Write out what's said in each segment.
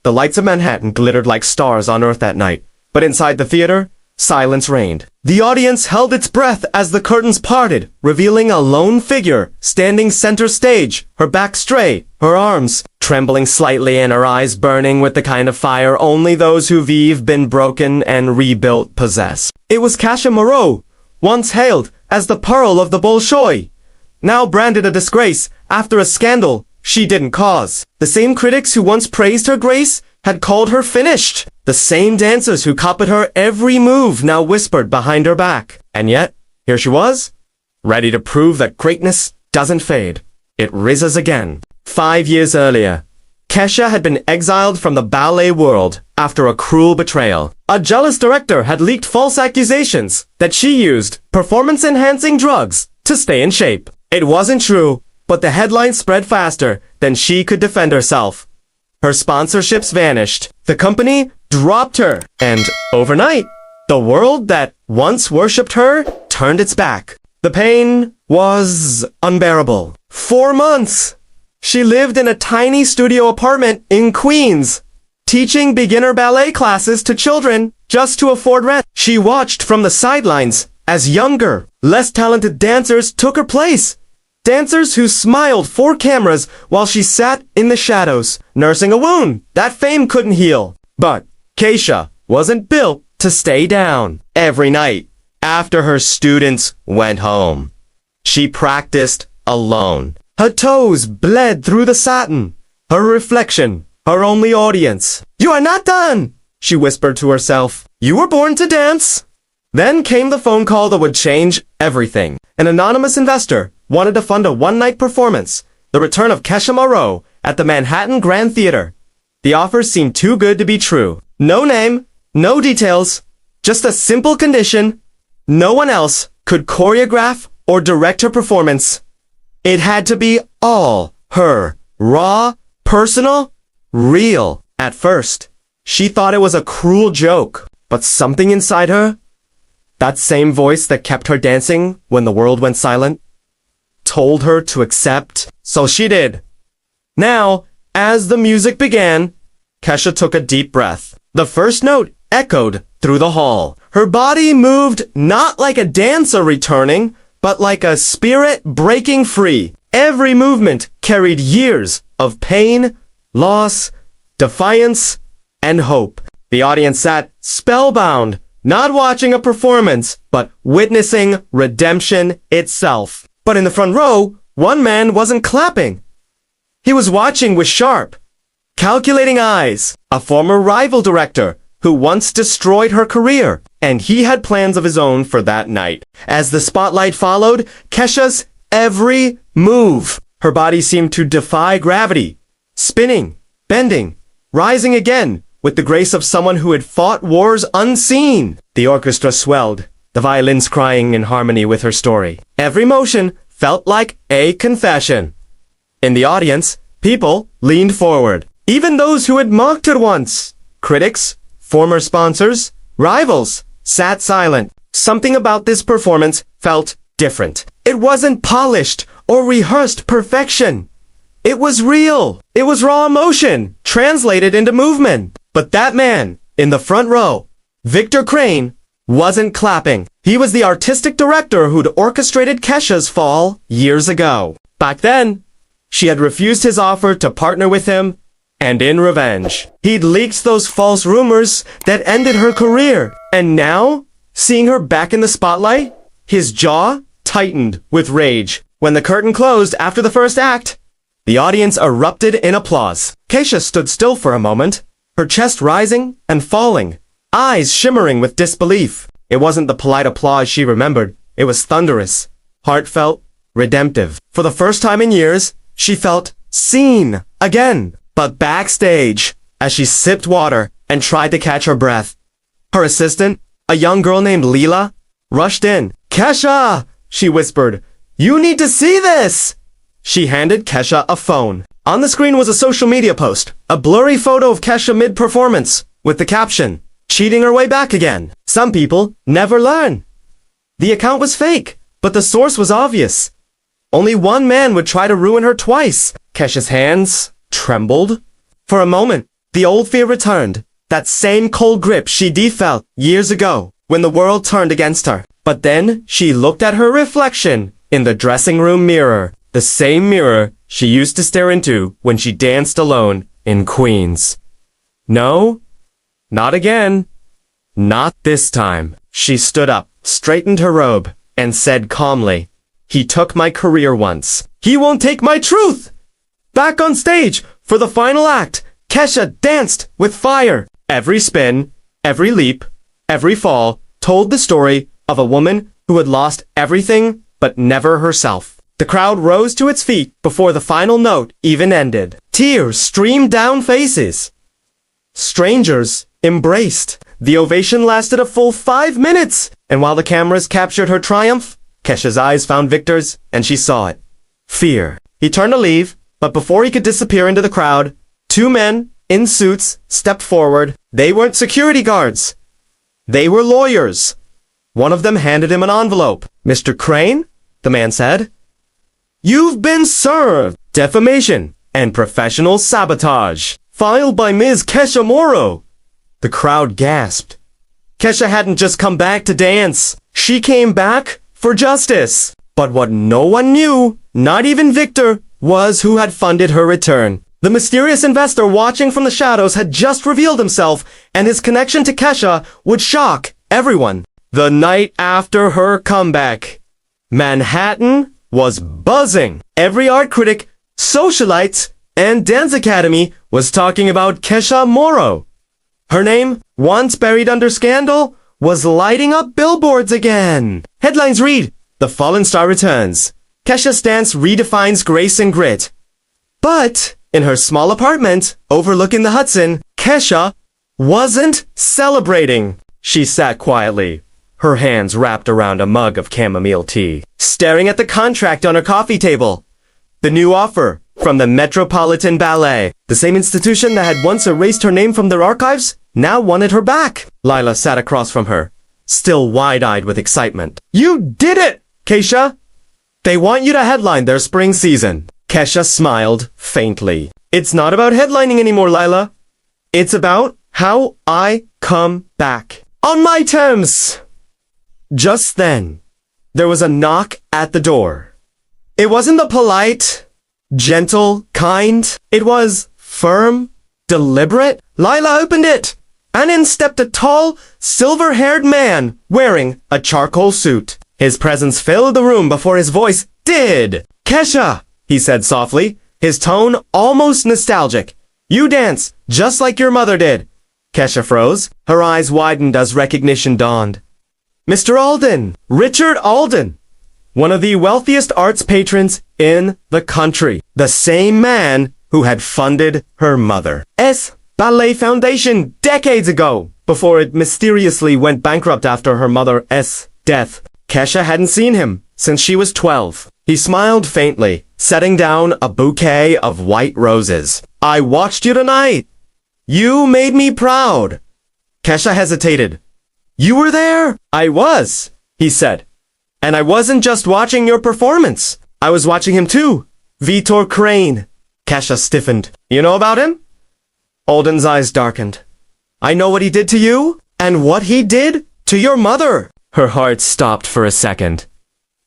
The lights of Manhattan glittered like stars on Earth that night, but inside the theater, silence reigned. The audience held its breath as the curtains parted, revealing a lone figure standing center stage, her back straight, her arms trembling slightly and her eyes burning with the kind of fire only those who've been broken and rebuilt possess. It was Kasia Moreau, once hailed as the Pearl of the Bolshoi, now branded a disgrace after a scandal she didn't cause. The same critics who once praised her grace had called her finished. The same dancers who copied her every move now whispered behind her back. And yet, here she was, ready to prove that greatness doesn't fade. It rises again. 5 years earlier, Kasia had been exiled from the ballet world after a cruel betrayal. A jealous director had leaked false accusations that she used performance-enhancing drugs to stay in shape. It wasn't true, but the headlines spread faster than she could defend herself. Her sponsorships vanished. The company dropped her. And overnight, the world that once worshipped her turned its back. The pain was unbearable. 4 months. She lived in a tiny studio apartment in Queens, teaching beginner ballet classes to children just to afford rent. She watched from the sidelines as younger, less talented dancers took her place. Dancers who smiled for cameras while she sat in the shadows, nursing a wound that fame couldn't heal. But Kasia wasn't built to stay down. Every night, after her students went home, she practiced alone. Her toes bled through the satin. Her reflection, her only audience. "You are not done," she whispered to herself. "You were born to dance." Then came the phone call that would change everything. An anonymous investor wanted to fund a one-night performance, the return of Kasia Moreau at the Manhattan Grand Theater. The offer seemed too good to be true. No name, no details, just a simple condition. No one else could choreograph or direct her performance. It had to be all her, raw, personal, real. At first, she thought it was a cruel joke, but something inside her, that same voice that kept her dancing when the world went silent, told her to accept. So she did. Now, as the music began, Kasia took a deep breath. The first note echoed through the hall. Her body moved not like a dancer returning, but like a spirit breaking free. Every movement carried years of pain, loss, defiance, and hope. The audience sat spellbound, not watching a performance, but witnessing redemption itself. But in the front row, one man wasn't clapping. He was watching with sharp, calculating eyes, a former rival director who once destroyed her career, and he had plans of his own for that night. As the spotlight followed Kasia's every move, her body seemed to defy gravity, spinning, bending, rising again, with the grace of someone who had fought wars unseen. The orchestra swelled, the violins crying in harmony with her story. Every motion felt like a confession. In the audience, people leaned forward, even those who had mocked her once. Critics, former sponsors, rivals, sat silent. Something about this performance felt different. It wasn't polished or rehearsed perfection. It was real. It was raw emotion, translated into movement. But that man, in the front row, Victor Crane, wasn't clapping. He was the artistic director who'd orchestrated Kasia's fall years ago. Back then, she had refused his offer to partner with him, and in revenge, he'd leaked those false rumors that ended her career. And now, seeing her back in the spotlight, his jaw tightened with rage. When the curtain closed after the first act, the audience erupted in applause. Kasia stood still for a moment, her chest rising and falling, eyes shimmering with disbelief. It wasn't the polite applause she remembered. It was thunderous, heartfelt, redemptive. For the first time in years, she felt seen again. But backstage, as she sipped water and tried to catch her breath, her assistant, a young girl named Leela, rushed in. "Kasia!" she whispered. "You need to see this!" She handed Kasia a phone. On the screen was a social media post, a blurry photo of Kasia mid-performance, with the caption, "Cheating her way back again. Some people never learn." The account was fake, but the source was obvious. Only one man would try to ruin her twice. Kasia's hands trembled. For a moment, The old fear returned, that same cold grip she felt years ago when the world turned against her. But then she looked at her reflection in the dressing room mirror, the same mirror she used to stare into when she danced alone in Queens. No, not again. Not this time. She stood up, straightened her robe, and said calmly, "He took my career once. He won't take my truth!" Back on stage, for the final act, Kesha danced with fire. Every spin, every leap, every fall told the story of a woman who had lost everything but never herself. The crowd rose to its feet before the final note even ended. Tears streamed down faces. Strangers embraced. The ovation lasted a full 5 minutes, and while the cameras captured her triumph, Kesha's eyes found Victor's, and she saw it. Fear. He turned to leave, but before he could disappear into the crowd, 2 men in suits stepped forward. They weren't security guards. They were lawyers. One of them handed him an envelope. "Mr. Crane," the man said, "you've been served. Defamation and professional sabotage. Filed by Ms. Kesha Morrow." The crowd gasped. Kesha hadn't just come back to dance. She came back for justice. But what no one knew, not even Victor, was who had funded her return. The mysterious investor watching from the shadows had just revealed himself, and his connection to Kesha would shock everyone. The night after her comeback, Manhattan was buzzing. Every art critic, socialite, and dance academy was talking about Kesha Morrow. Her name, once buried under scandal, was lighting up billboards again. Headlines read, "The Fallen Star Returns. Kesha's dance redefines grace and grit." But in her small apartment overlooking the Hudson, Kesha wasn't celebrating. She sat quietly, her hands wrapped around a mug of chamomile tea, staring at the contract on her coffee table. The new offer from the Metropolitan Ballet, the same institution that had once erased her name from their archives, now wanted her back. Lila sat across from her, still wide-eyed with excitement. "You did it, Kesha! They want you to headline their spring season." Kesha smiled faintly. "It's not about headlining anymore, Lila. It's about how I come back. On my terms." Just then, there was a knock at the door. It wasn't the polite, gentle kind. It was firm, deliberate. Lila opened it, and in stepped a tall, silver-haired man wearing a charcoal suit. His presence filled the room before his voice did. "Kesha," he said softly, his tone almost nostalgic. "You dance just like your mother did." Kesha froze. Her eyes widened as recognition dawned. Mr. Alden, Richard Alden, one of the wealthiest arts patrons in the country. The same man who had funded her mother's Ballet Foundation decades ago, before it mysteriously went bankrupt after her mother's death. Kesha hadn't seen him since she was 12. He smiled faintly, setting down a bouquet of white roses. "I watched you tonight. You made me proud." Kesha hesitated. "You were there?" "I was," he said. "And I wasn't just watching your performance. I was watching him too. Vitor Crane." Kesha stiffened. "You know about him?" Alden's eyes darkened. "I know what he did to you, and what he did to your mother." Her heart stopped for a second.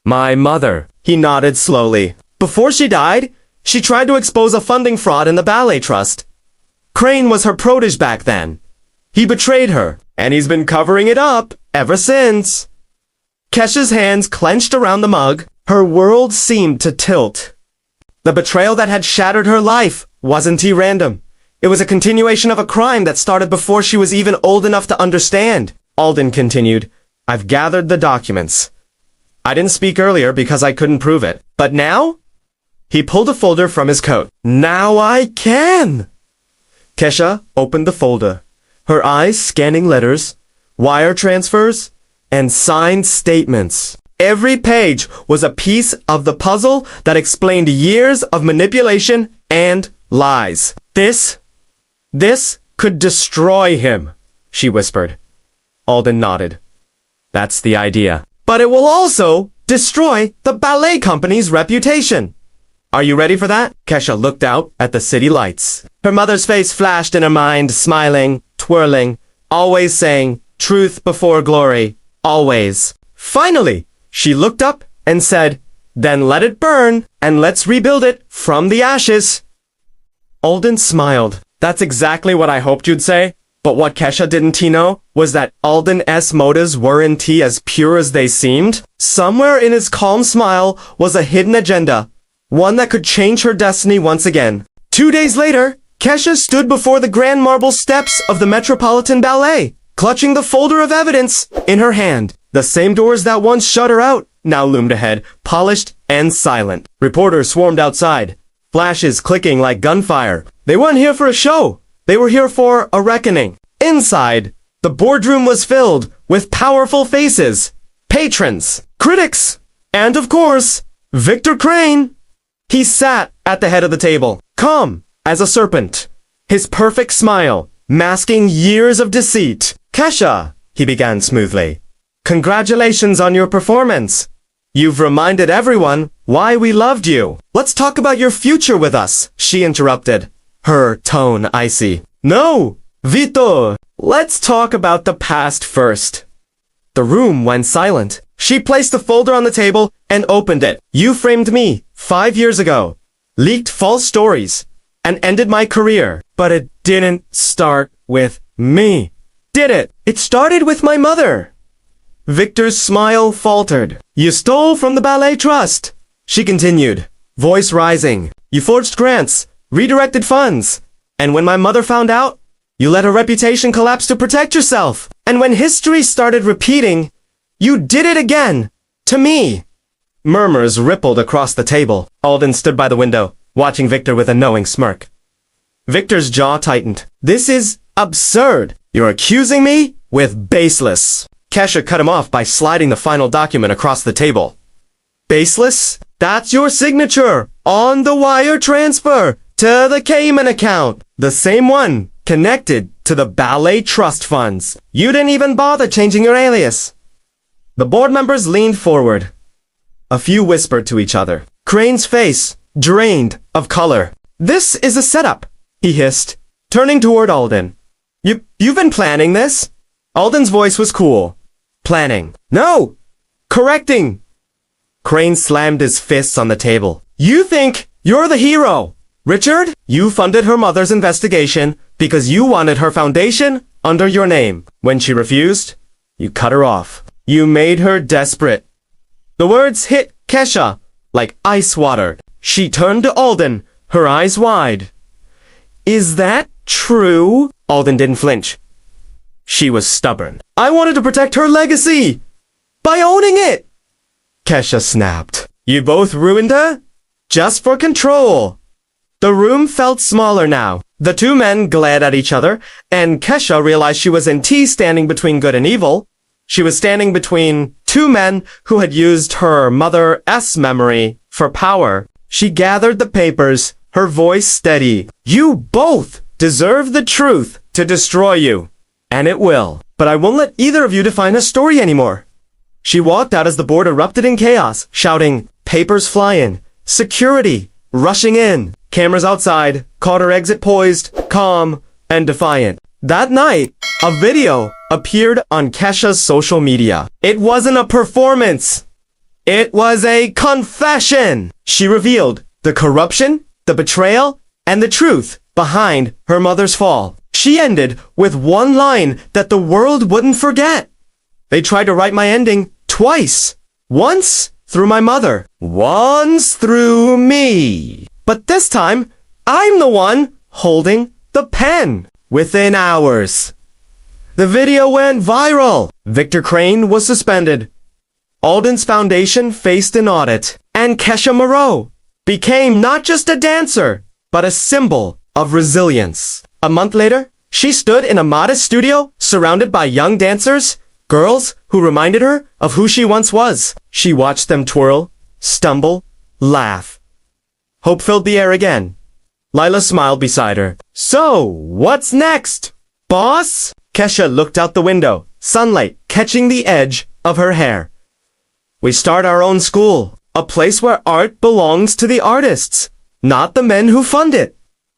"My mother," he nodded slowly. "Before she died, she tried to expose a funding fraud in the Ballet Trust. Crane was her protege back then. He betrayed her, and he's been covering it up ever since." Kesha's hands clenched around the mug. Her world seemed to tilt. The betrayal that had shattered her life wasn't random. It was a continuation of a crime that started before she was even old enough to understand. Alden continued, "I've gathered the documents. I didn't speak earlier because I couldn't prove it. But now?" He pulled a folder from his coat. "Now I can!" Kesha opened the folder, her eyes scanning letters, wire transfers, and signed statements. Every page was a piece of the puzzle that explained years of manipulation and lies. This could destroy him," she whispered. Alden nodded. "That's the idea. But it will also destroy the ballet company's reputation." Are you ready for that? Kesha looked out at the city lights. Her mother's face flashed in her mind, smiling, twirling, always saying, truth before glory, always. Finally, she looked up and said, then let it burn, and let's rebuild it from the ashes. Alden smiled. That's exactly what I hoped you'd say. But what Kesha didn't know was that Alden's motives weren't as pure as they seemed. Somewhere in his calm smile was a hidden agenda, one that could change her destiny once again. 2 days later, Kesha stood before the grand marble steps of the Metropolitan Ballet, clutching the folder of evidence in her hand. The same doors that once shut her out now loomed ahead, polished and silent. Reporters swarmed outside, flashes clicking like gunfire. They weren't here for a show. They were here for a reckoning. Inside, the boardroom was filled with powerful faces, patrons, critics, and of course, Victor Crane. He sat at the head of the table, calm as a serpent, his perfect smile masking years of deceit. Kesha, he began smoothly, congratulations on your performance. You've reminded everyone why we loved you. Let's talk about your future with us, she interrupted, her tone icy. No, Vito, let's talk about the past first. The room went silent. She placed the folder on the table and opened it. You framed me 5 years ago, leaked false stories, and ended my career. But it didn't start with me, did it? It started with my mother. Victor's smile faltered. You stole from the Ballet Trust, she continued, voice rising. You forged grants, redirected funds. And when my mother found out, you let her reputation collapse to protect yourself. And when history started repeating, you did it again. To me. Murmurs rippled across the table. Alden stood by the window, watching Victor with a knowing smirk. Victor's jaw tightened. This is absurd. You're accusing me with baseless. Kesha cut him off by sliding the final document across the table. Baseless? That's your signature on the wire transfer to the Cayman account. The same one connected to the Ballet Trust funds. You didn't even bother changing your alias. The board members leaned forward. A few whispered to each other. Crane's face drained of color. This is a setup, he hissed, turning toward Alden. You've been planning this? Alden's voice was cool. Planning. No! Correcting! Crane slammed his fists on the table. You think you're the hero! Richard, you funded her mother's investigation because you wanted her foundation under your name. When she refused, you cut her off. You made her desperate. The words hit Kesha like ice water. She turned to Alden, her eyes wide. Is that true? Alden didn't flinch. She was stubborn. I wanted to protect her legacy by owning it. Kesha snapped. You both ruined her? Just for control. The room felt smaller now. The two men glared at each other, and Kesha realized she was in T standing between good and evil. She was standing between two men who had used her mother's memory for power. She gathered the papers, her voice steady. You both deserve the truth to destroy you. And it will. But I won't let either of you define a story anymore. She walked out as the board erupted in chaos, shouting, papers flying, security rushing in. Cameras outside caught her exit poised, calm, and defiant. That night, a video appeared on Kesha's social media. It wasn't a performance. It was a confession. She revealed the corruption, the betrayal, and the truth behind her mother's fall. She ended with one line that the world wouldn't forget. They tried to write my ending twice. Once through my mother. Once through me. But this time, I'm the one holding the pen. Within hours, the video went viral. Victor Crane was suspended. Alden's foundation faced an audit. And Kesha Moreau became not just a dancer, but a symbol of resilience. A month later, she stood in a modest studio surrounded by young dancers, girls who reminded her of who she once was. She watched them twirl, stumble, laugh. Hope filled the air again. Lila smiled beside her. So, what's next, boss? Kesha looked out the window, sunlight catching the edge of her hair. We start our own school. A place where art belongs to the artists, not the men who fund it.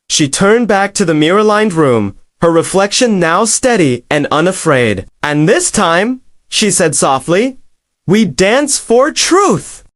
She turned back to the mirror-lined room, her reflection now steady and unafraid. And this time, she said softly, we dance for truth.